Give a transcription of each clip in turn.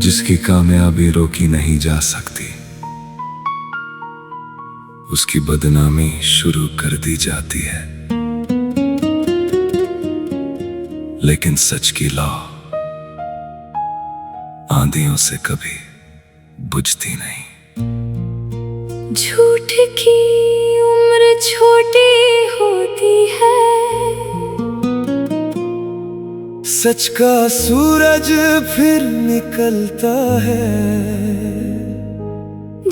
जिसकी कामयाबी रोकी नहीं जा सकती, उसकी बदनामी शुरू कर दी जाती है। लेकिन सच की लौ आंधियों से कभी बुझती नहीं। झूठ की उम्र छोटी होती है, सच का सूरज फिर निकलता है।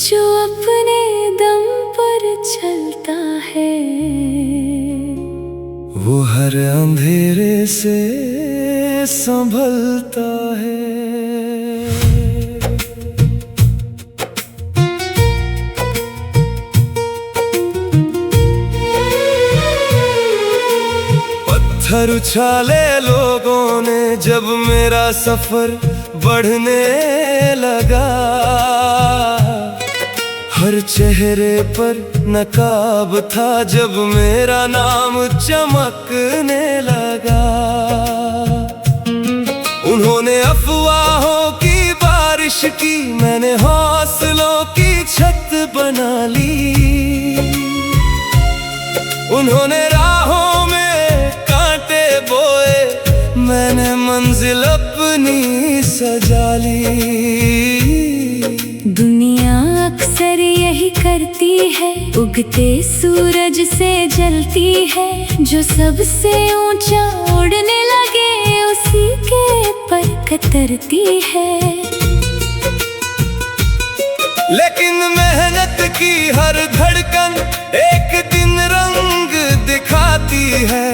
जो अपने दम पर चलता है, वो हर अंधेरे से संभलता है। पत्थर उछाले लोगों ने जब मेरा सफर बढ़ने लगा। हर चेहरे पर नकाब था जब मेरा नाम चमकने लगा। उन्होंने अफवाहों की बारिश की, मैंने हौसलों की छत बना ली। उन्होंने राहों में कांटे बोए, मैंने मंजिल अपनी सजा ली। दुनिया अक्सर यही करती है, उगते सूरज से जलती है। जो सबसे ऊंचा उड़ने लगे उसी के पर कतरती है। लेकिन मेहनत की हर धड़कन एक दिन रंग दिखाती है।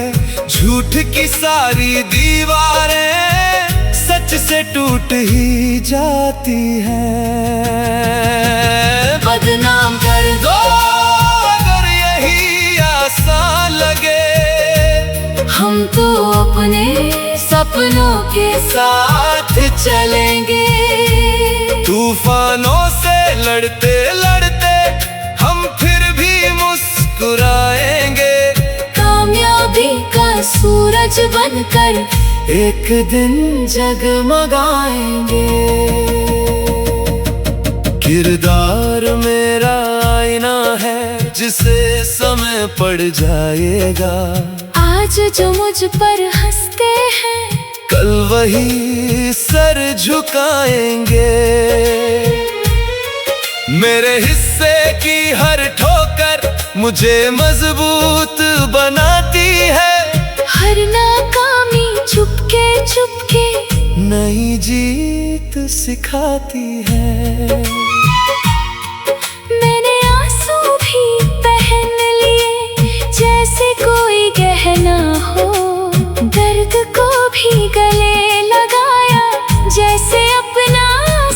झूठ की सारी दीवारें सच से टूट ही जाती है। बदनाम कर दो अगर यही आसान लगे, हम तो अपने सपनों के साथ चलेंगे। तूफानों से लड़ते लड़ते हम फिर भी मुस्कुराएंगे। कामयाबी का सूरज बनकर एक दिन जगमगाएंगे। किरदार मेरा आईना है जिसे समय पड़ जाएगा। आज जो मुझ पर हंसते हैं, कल वही सर झुकाएंगे। मेरे हिस्से की हर ठोकर मुझे मजबूत बनाती है। हर नाकामी चुपके चुपके नई जीत सिखाती है। मैंने आंसू भी पहन लिए जैसे कोई गहना हो। दर्द को भी गले लगाया जैसे अपना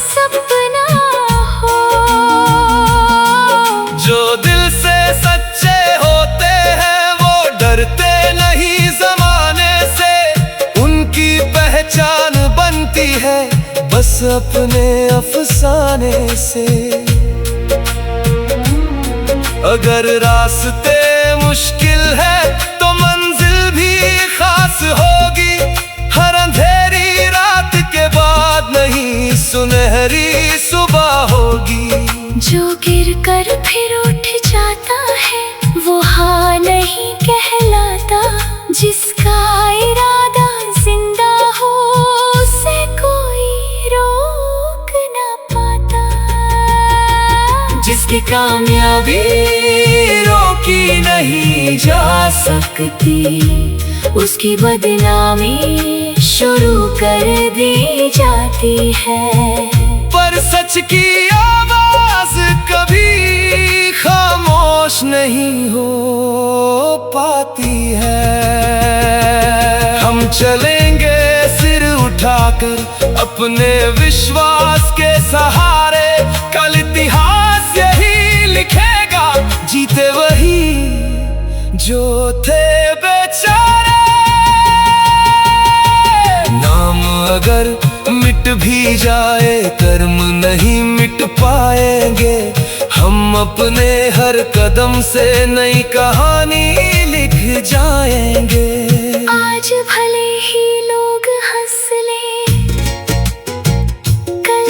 सपना हो। जो दिल से सच्चे होते हैं वो डरते नहीं जमाने से। उनकी पहचान बनती है बस अपने अफसाने से। अगर रास्ते मुश्किल है तो मंजिल भी खास होगी। हर अंधेरी रात के बाद नहीं सुनहरी सुबह होगी। जो गिर कर फिर उठ जाता है वो हाँ नहीं कहलाता। जिसका इरादा जिंदा हो उसे कोई रोक ना पाता। जिसकी कामयाबी रोकी नहीं जा सकती, उसकी बदनामी शुरू कर दी जाती है। पर सच की आवाज कभी खामोश नहीं हो पाती है। हम चलेंगे सिर उठाकर अपने विश्वास के सहारे। कल इतिहास यही लिखेगा, जीते वही जो थे बेचारे। नाम अगर मिट भी जाए कर्म नहीं मिट पाएंगे। हम अपने हर कदम से नई कहानी लिख जाएंगे। आज भले ही लोग हंस ले, कल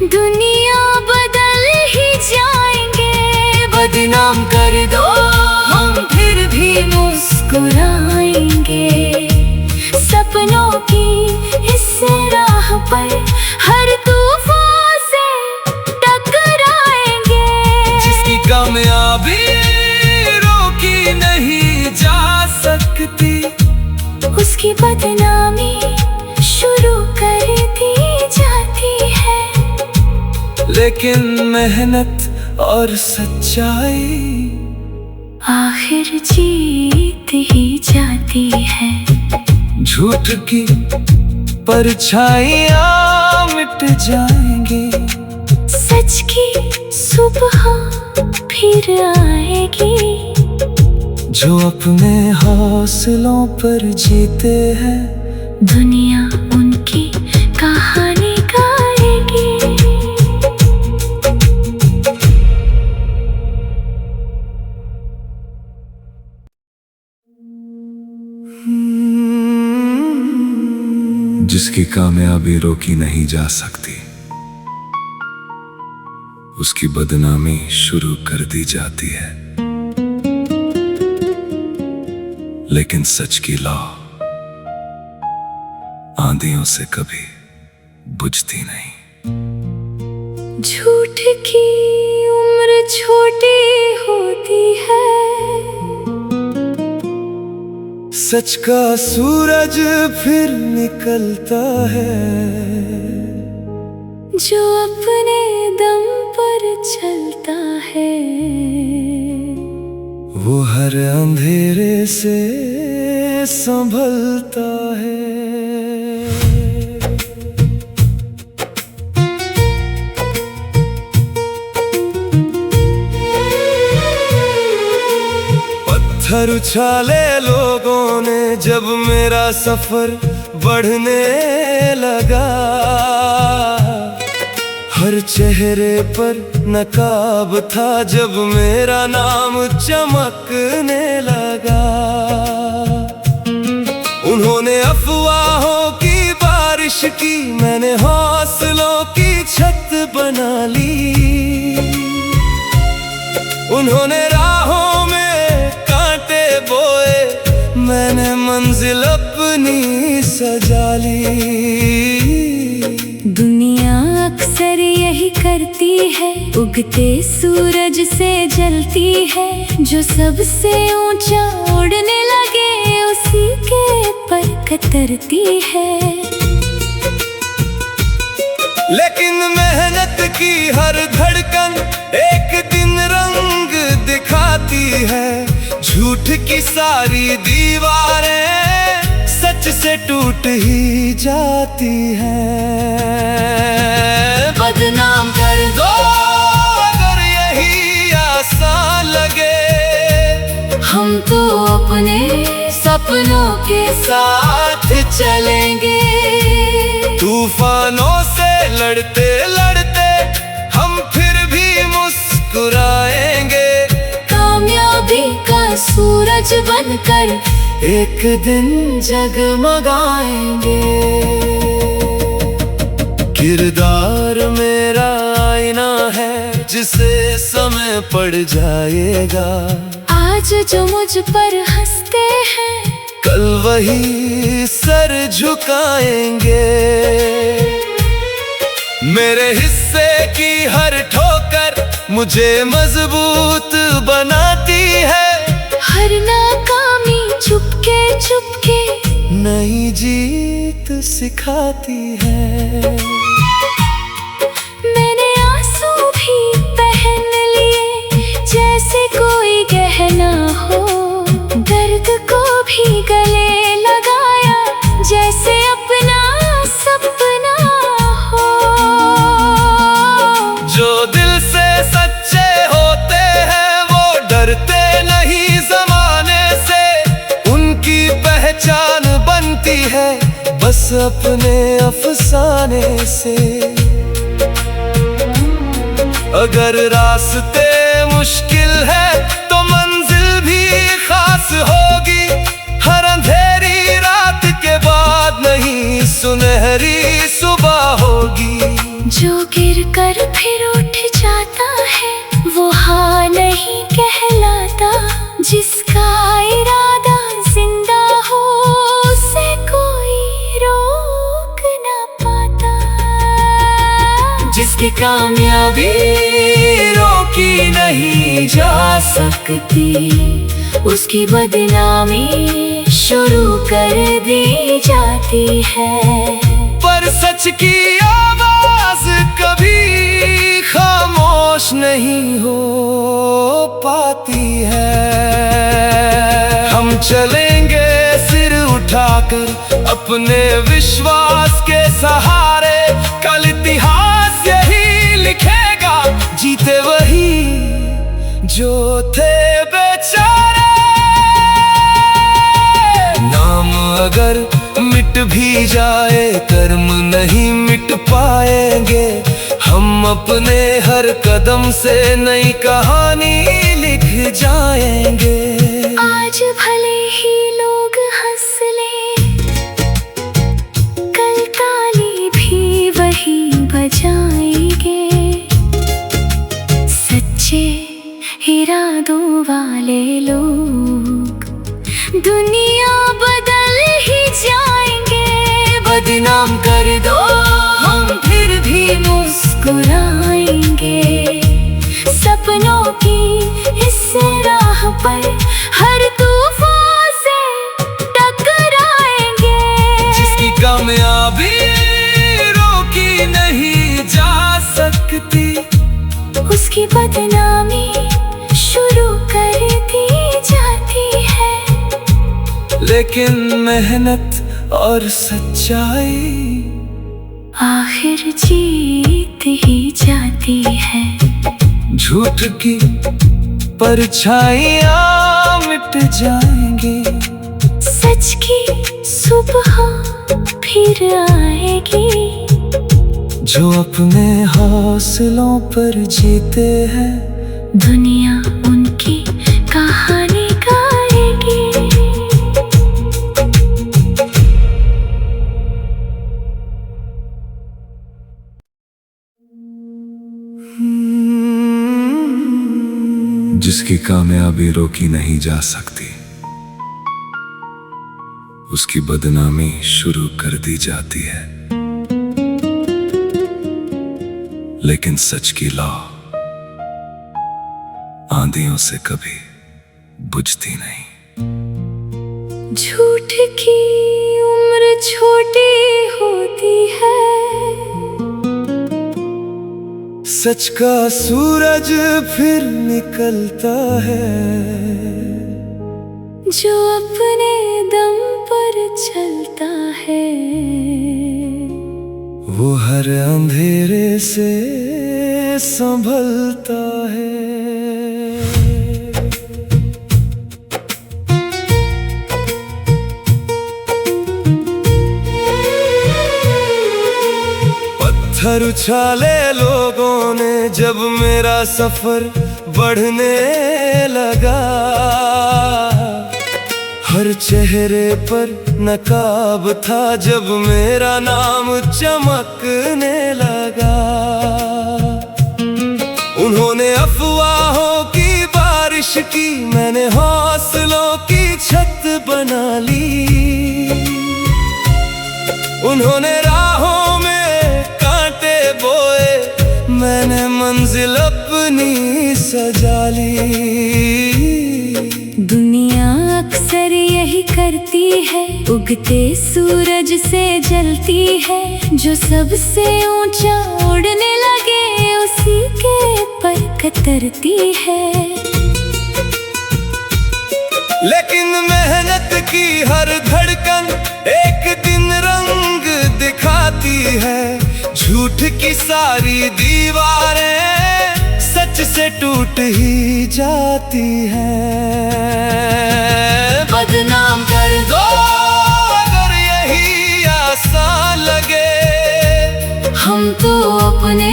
दुनिया बदल ही जाएंगे। बदनाम कर दो हम फिर भी मुस्कुराएंगे। सपनों की इस राह पर हर तूफान से टकराएंगे। जिसकी कामयाबी रोकी नहीं जा सकती, उसकी बदनामी शुरू कर दी जाती है। लेकिन मेहनत और सच्चाई आखिर जीत ही जाती है। झूठ की परछाइयां मिट जाएंगी, सच की सुबह फिर आएगी। जो अपने हौसलों पर जीते हैं, दुनिया उनकी कहानी गाएगी। जिसकी कामयाबी रोकी नहीं जा सकती, उसकी बदनामी शुरू कर दी जाती है। लेकिन सच की लौ आंधियों से कभी बुझती नहीं। झूठ की उम्र छोटी होती है। सच का सूरज फिर निकलता है। जो अपने दम पर चलता है, वो हर अंधेरे से संभलता है। पत्थर उछाले लोगों ने जब मेरा सफर बढ़ने लगा। हर चेहरे पर नकाब था जब मेरा नाम चमकने लगा। उन्होंने अफवाहों की बारिश की, मैंने हौसलों की छत बना ली। उन्होंने राहों में कांटे बोए, मैंने मंजिल अपनी सजा ली। दुनिया अक्सर यही करती है, उगते सूरज से जलती है। जो सबसे ऊंचा उड़ने लगे उसी के पर कतरती है। लेकिन मेहनत की हर धड़कन एक दिन रंग दिखाती है। झूठ की सारी दीवारें सच से टूट ही जाती हैं। बदनाम कर दो अगर यही आसान लगे, हम तो अपने सपनों के साथ चलेंगे। तूफानों से लड़ते लड़ते हम फिर भी मुस्कुराएंगे। कामयाबी का सूरज बनकर एक दिन जगमगाएंगे। किरदार मेरा आईना है जिसे समय पड़ जाएगा। आज जो मुझ पर हंसते हैं, कल वही सर झुकाएंगे। मेरे हिस्से की हर ठोकर मुझे मजबूत बनाती है। हर नाकामी चुपके चुपके नई जीत सिखाती है। मैंने आंसू भी पहन लिए जैसे कोई गहना हो। दर्द को भी गले लगाया जैसे अपना सपना हो। जो दिल से सच्चे होते हैं वो डरते नहीं जमाने से। उनकी पहचान बनती है बस अपने अफसाने से। अगर रास्ते मुश्किल है तो मंजिल भी खास होगी। हर अंधेरी रात के बाद नहीं सुनहरी सुबह होगी। जो गिर कर पर फिर उठ जाता है, वो हाँ नहीं कहलाता। जिसका इरादा जिंदा हो उसे कोई रोक ना पाता। जिसकी कामयाबी रोकी नहीं जा सकती, उसकी बदनामी शुरू कर दी जाती है। पर सच की आवाज कभी खामोश नहीं हो पाती है। हम चलेंगे सिर उठाकर अपने विश्वास के सहारे, कल इतिहास यही लिखेगा, जीते वही जो थे बेचारे। नाम अगर मिट भी जाए कर्म नहीं मिट पाएंगे। हम अपने हर कदम से नई कहानी लिख जाएंगे। आज भले ही लोग हंस ले, कल ताली भी वही बजाएंगे। सच्चे इरादों वाले लोग दुनिया बदल ही जाएंगे। बदनाम कर दो हम फिर भी मुस्कुराएंगे। सपनों की इस राह पर हर तूफान से टकराएंगे। जिसकी कामयाबी रोकी नहीं जा सकती, उसकी बदनामी शुरू कर दी जाती है। लेकिन मेहनत और सच्चाई आखिर जीत ही जाती है। झूठ की परछाइयां मिट जाएंगी, सच की सुबह फिर आएगी। जो अपने हौसलों पर जीते हैं, दुनिया उनकी कहानी गाएगी। जिसकी कामयाबी रोकी नहीं जा सकती, उसकी बदनामी शुरू कर दी जाती है। लेकिन सच की लौ आंधियों से कभी बुझती नहीं। झूठ की उम्र छोटी होती है, सच का सूरज फिर निकलता है। जो अपने दम पर चलता है, वो हर अंधेरे से संभलता है। पत्थर उछाले लोगों ने जब मेरा सफर बढ़ने लगा। हर चेहरे पर नकाब था जब मेरा नाम चमकने लगा। उन्होंने अफवाहों की बारिश की, मैंने हौसलों की छत बना ली। उन्होंने राहों में कांटे बोए, मैंने मंजिल अपनी सजा ली। दुनिया अक्सर यही करती है, उगते सूरज से जलती है। जो सबसे ऊंचा उड़ने लगे उसी के पर कतरती है। लेकिन मेहनत की हर धड़कन एक दिन रंग दिखाती है। झूठ की सारी दीवारें सच से टूट ही जाती हैं। बदनाम कर दो अगर यही आसान लगे, हम तो अपने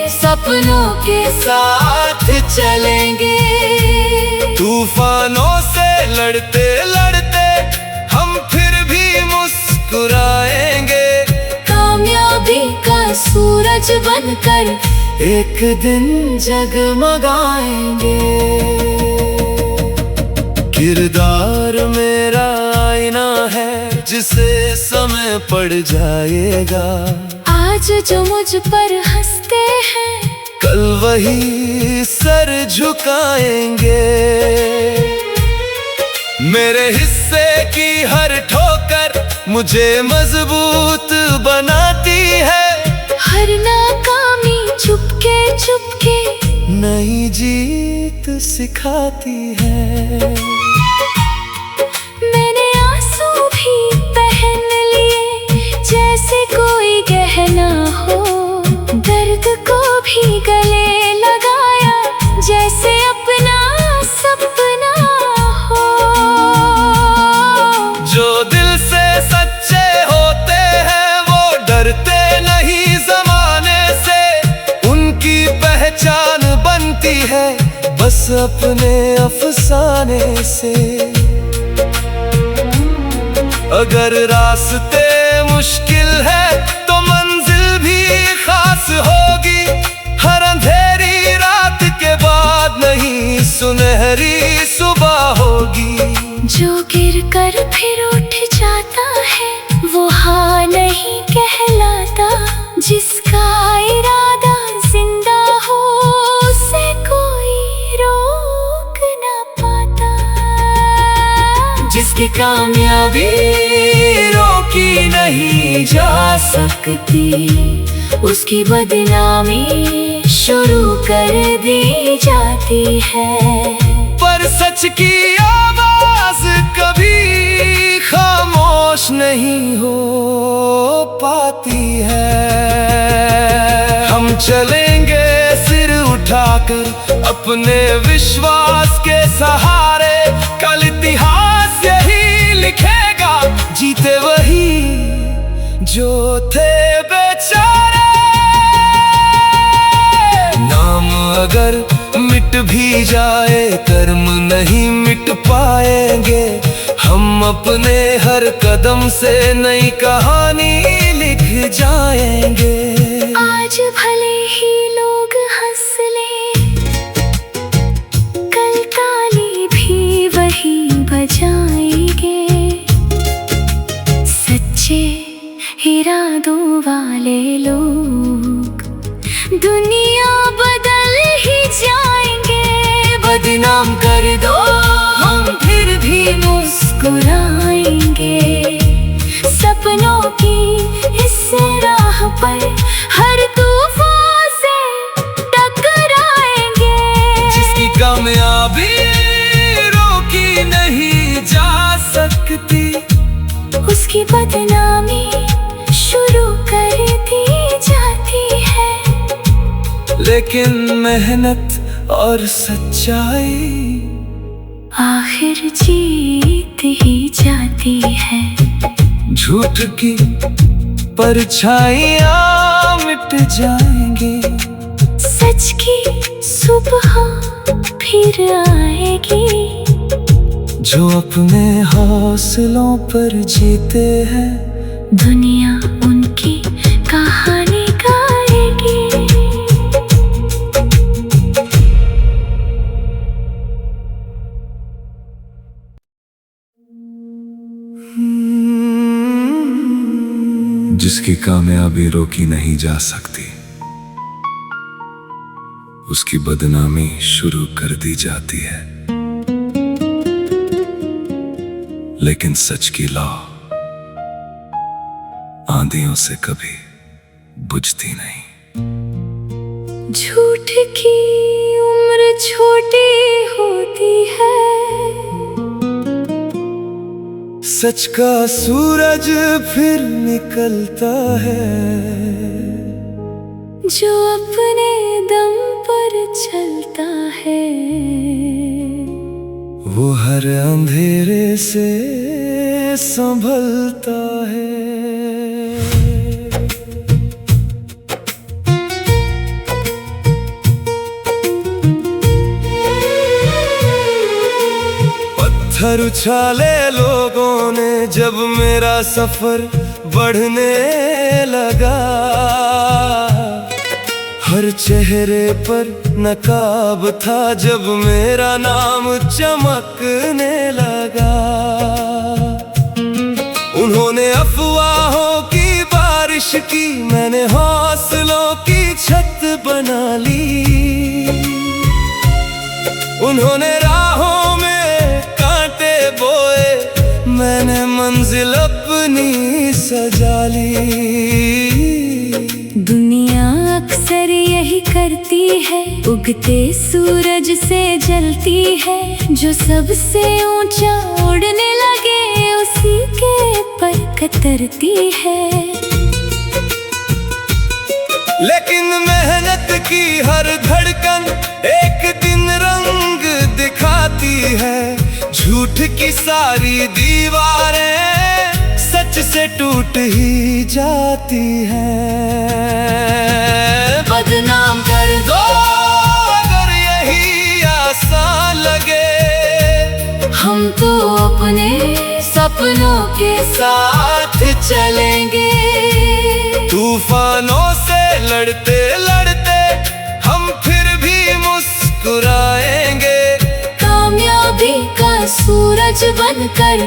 सपनों के साथ चलेंगे। तूफानों से लड़ते लड़ते हम फिर भी मुस्कुराएंगे। कामयाबी का सूरज बनकर एक दिन जगमगाएंगे। किरदार मेरा आईना है जिसे समय पड़ जाएगा। आज जो मुझ पर हंसते हैं कल वही सर झुकाएंगे। मेरे हिस्से की हर ठोकर मुझे मजबूत बनाती है। हर नाकामी चुपके चुपके नई जीत सिखाती है। मैंने आंसू भी पहन लिए जैसे कोई गहना हो। दर्द को भी गले लगाया जैसे अपना सपना हो। जो दिल से सच्चे होते हैं वो डरते नहीं जमाने से। उनकी पहचान बनती है बस अपने अफसाने से। अगर रास्ते मुश्किल है तो मंजिल भी खास होगी। हर अंधेरी रात के बाद नहीं सुनहरी सुबह होगी। जो गिर कर फिर उठ जाता है वो हाँ नहीं कहलाता। जिसका इरादा जिंदा हो उसे कोई रोक ना पाता। जिसकी कामयाबी रोकी नहीं जा सकती उसकी बदनामी शुरू कर दी जाती है। पर सच की आवाज कभी खामोश नहीं हो पाती है। हम चलेंगे सिर उठाकर अपने विश्वास के सहारे। कल इतिहास यही लिखेगा जीते वही जो थे बेचारे। नाम अगर मिट भी जाए कर्म नहीं मिट पाएंगे। हम अपने हर कदम से नई कहानी लिख जाएंगे। आज भले ही लोग हंस ले कल ताली भी वही बजाएंगे। सच्चे इरादों वाले लोग दुनिया बदल ही जाएंगे। बदनाम कर दो हम फिर भी मुस्कुराएंगे। सपनों की इस राह पर हर तूफान से टकराएंगे। जिसकी कामयाबी रोकी नहीं जा सकती उसकी बदनामी शुरू कर दी जाती है। लेकिन मेहनत और सच्चाई आखिर जीत ही जाती है। झूठ की परछाइयाँ मिट जाएंगी। सच की सुबह फिर आएगी। जो अपने हौसलों पर जीते हैं दुनिया उनकी कहानी गाएगी। जिसकी कामयाबी रोकी नहीं जा सकती उसकी बदनामी शुरू कर दी जाती है। लेकिन सच की लौ आंधियों से कभी बुझती नहीं। झूठ की उम्र छोटी होती है। सच का सूरज फिर निकलता है। जो अपने दम पर चलता है वो हर अंधेरे से संभलता है। पत्थर उछाले लोगों ने जब मेरा सफर बढ़ने लगा। हर चेहरे पर नकाब था जब मेरा नाम चमकने लगा। उन्होंने अफवाहों की बारिश की, मैंने हौसलों की छत बना ली। उन्होंने राहों में कांटे बोए, मैंने मंजिल अपनी सजा ली। दुनिया अक्सर यही करती है, उगते सूरज से जलती है। जो सबसे ऊंचा उड़ने लगे उसी के पर कतरती है। लेकिन मेहनत की हर धड़कन एक दिन रंग दिखाती है। झूठ की सारी दीवारें सच से टूट ही जाती हैं। बदनाम कर दो अगर यही आसान लगे, हम तो अपने सपनों के साथ चलेंगे। तूफानों से लड़ते लड़ते हम फिर भी मुस्कुराएंगे। कामयाबी का सूरज बनकर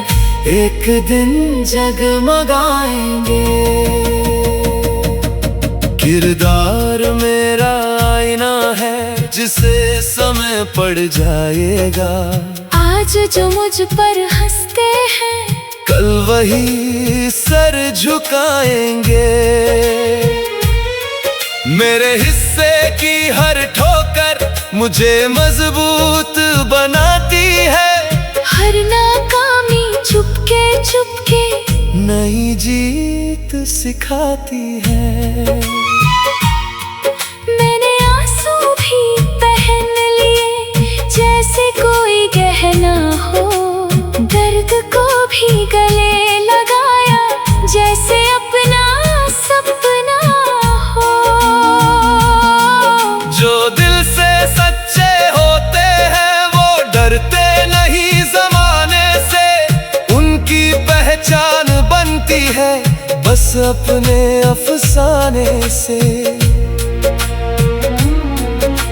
एक दिन जगमगाएंगे। किरदार मेरा आईना है जिसे समय पड़ जाएगा। आज जो मुझ पर हंसते हैं कल वही सर झुकाएंगे। मेरे हिस्से की हर ठोकर मुझे मजबूत बनाती है। हर नाकामी चुपके चुपके नई जीत सिखाती है। मैंने आंसू भी पहन लिए जैसे कोई गहना हो। दर्द को भी गले लगाया जैसे अपना सपना हो। जो दिल से सच्चे होते हैं वो डरते नहीं जमाने से। उनकी पहचान बनती है बस अपने अफसाने से।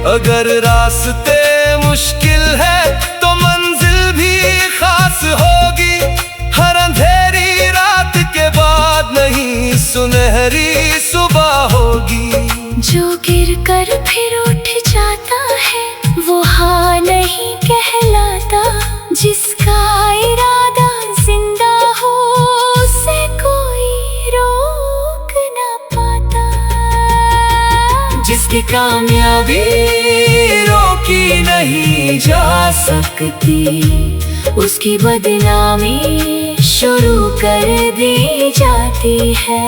अगर रास्ते मुश्किल है तो मंजिल भी खास होगी। हर अंधेरी रात के बाद नहीं सुनहरी सुबह होगी। जो गिर कर फिर उठ जाता है वो हाँ नहीं कहलाता। जिसका इरादा जिंदा हो उसे कोई रोक ना पाता। जिसकी कामयाबी रोकी नहीं जा सकती उसकी बदनामी शुरू कर दी जाती है।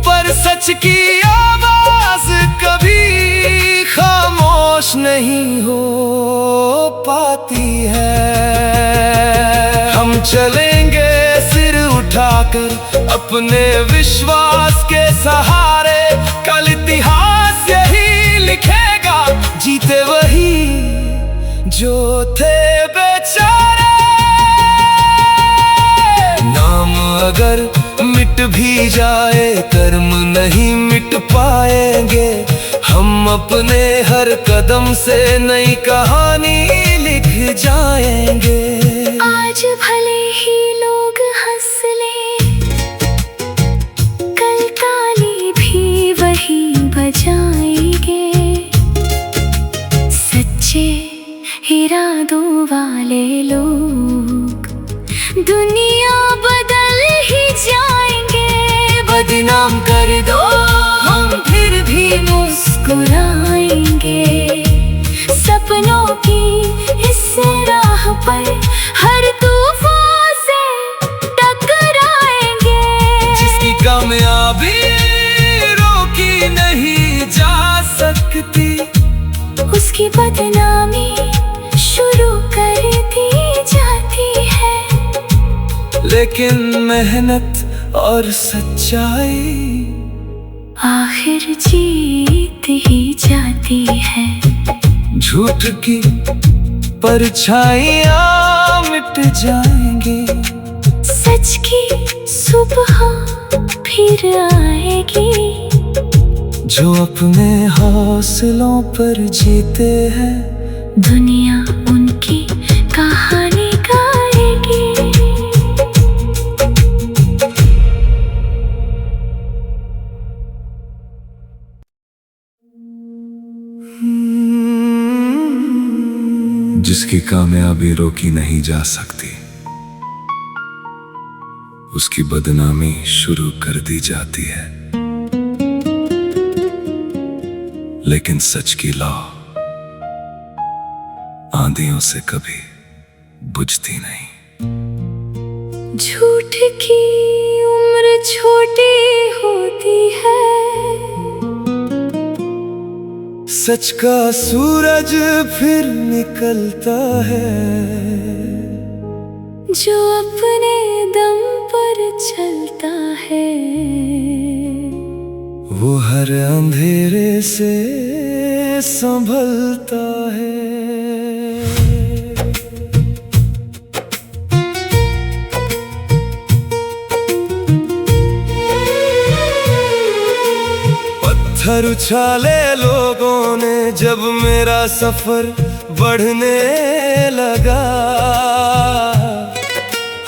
पर सच की आवाज कभी खामोश नहीं हो पाती है। हम चलेंगे सिर उठाकर अपने विश्वास के सहारे। कल इतिहास यही लिखेगा जीते वही जो थे बेचारे। नाम अगर मिट भी जाए कर्म नहीं मिट पाएंगे। हम अपने हर कदम से नई कहानी लिख जाएंगे। आज भले ही लोग हंस ले कल ताली भी वही बजाएंगे। सच्चे इरादों वाले लोग दुनिया बदल ही जाएंगे। बदनाम कर दो हम फिर भी मुस्कुराएंगे। सपनों की इस राह पर हर तूफान से टकराएंगे। जिसकी कामयाबी रोकी नहीं जा सकती उसकी बदनामी शुरू कर दी जाती है। लेकिन मेहनत और सच्चाई आखिर जीत ही जाती है। झूठ की परछाइयां मिट जाएंगी। सच की सुबह फिर आएगी। जो अपने हौसलों पर जीते हैं, दुनिया उनकी कहानी गाएगी। जिसकी कामयाबी रोकी नहीं जा सकती, उसकी बदनामी शुरू कर दी जाती है। लेकिन सच की लौ आंधियों से कभी बुझती नहीं। झूठ की उम्र छोटी होती है, सच का सूरज फिर निकलता है। जो अपने दम पर चलता है, वो हर अंधेरे से संभलता है। पत्थर उछाले लोगों ने जब मेरा सफर बढ़ने लगा,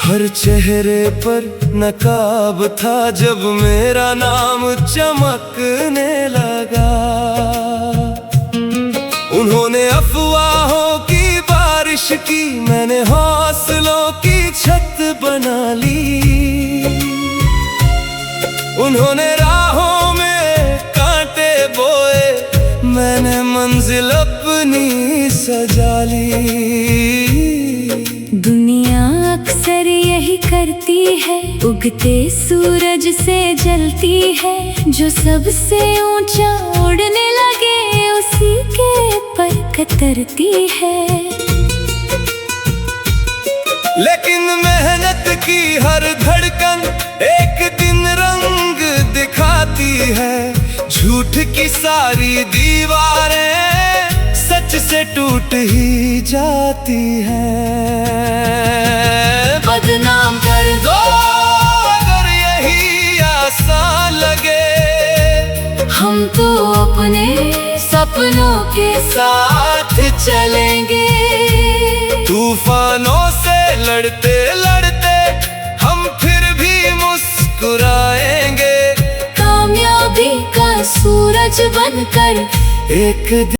हर चेहरे पर नकाब था जब मेरा नाम चमकने लगा। उन्होंने अफवाहों की बारिश की, मैंने हौसलों की छत बना ली। उन्होंने राहों में कांटे बोए, मैंने मंजिल अपनी सजा ली। दुनिया अक्सर यही करती है, उगते सूरज से जलती है। जो सबसे ऊंचा उड़ने लगे उसी के पर कतरती है। लेकिन मेहनत की हर धड़कन एक दिन रंग दिखाती है। झूठ की सारी दीवारें सच से टूट ही जाती हैं। बदनाम कर दो अगर यही आसान लगे, हम तो अपने सपनों के साथ चलेंगे। तूफानों से लड़ते लड़ते हम फिर भी मुस्कुराएंगे। कामयाबी का सूरज बनकर एक दिन